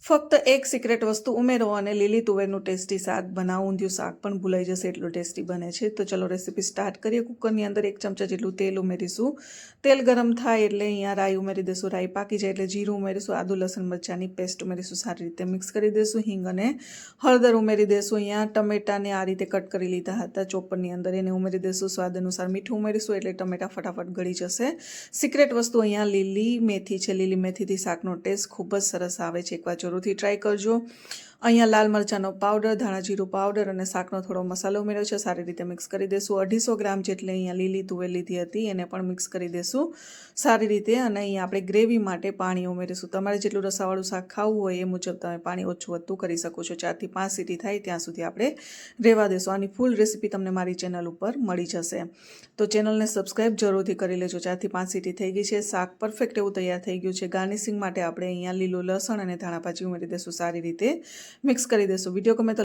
ફક્ત એક સિક્રેટ વસ્તુ ઉમેરો અને લીલી તુવેરનું ટેસ્ટી શાક બનાવો. ઊંધિયું શાક પણ ભૂલાઈ જશે એટલું ટેસ્ટી બને છે. તો ચલો રેસીપી સ્ટાર્ટ કરીએ. કુકરની અંદર 1 ચમચા જેટલું તેલ ઉમેરીશું. તેલ ગરમ થાય એટલે અહીંયા રાઈ ઉમેરી દઈશું. રાઈ પાકી જાય એટલે જીરું ઉમેરીશું. આદુ લસણ મરચાંની પેસ્ટ ઉમેરીશું. સારી રીતે મિક્સ કરી દઈશું. હિંગ અને હળદર ઉમેરી દઈશું. અહીંયા ટમેટાને આ રીતે કટ કરી લીધા હતા ચોપરની અંદર, એને ઉમેરી દઈશું. સ્વાદ અનુસાર મીઠું ઉમેરીશું એટલે ટમેટા ફટાફટ ગળી જશે. સિક્રેટ વસ્તુ અહીંયા લીલી મેથી છે. લીલી મેથીથી શાકનો ટેસ્ટ ખૂબ જ સરસ આવે છે. એકવાર જરૂરથી ટ્રાય કરજો. અહીંયા લાલ મરચાંનો પાવડર, ધાણા જીરું પાવડર અને શાકનો થોડો મસાલો ઉમેર્યો છે. સારી રીતે મિક્સ કરી દઈશું. 250 ગ્રામ જેટલી અહીંયા લીલી તુવેર લીધી હતી, એને પણ મિક્સ કરી દઈશું સારી રીતે. અને અહીંયા આપણે ગ્રેવી માટે પાણી ઉમેરીશું. તમારે જેટલું રસાવાળું શાક ખાવું હોય એ મુજબ તમે પાણી ઓછું વધતું કરી શકો છો. 4 થી 5 સીટી થાય ત્યાં સુધી આપણે રહેવા દેશું. આની ફૂલ રેસીપી તમને મારી ચેનલ ઉપર મળી જશે. તો ચેનલને સબસ્ક્રાઈબ જરૂરથી કરી લેજો. 4 થી 5 સીટી થઈ ગઈ છે. શાક પરફેક્ટ એવું તૈયાર થઈ ગયું છે. ગાર્નિશિંગ માટે આપણે અહીંયા લીલું લસણ અને ધાણા ભાજી ઉમેરી દઈશું. સારી રીતે મિક્સ કરી દઈશું. વિડીયો ગમે તો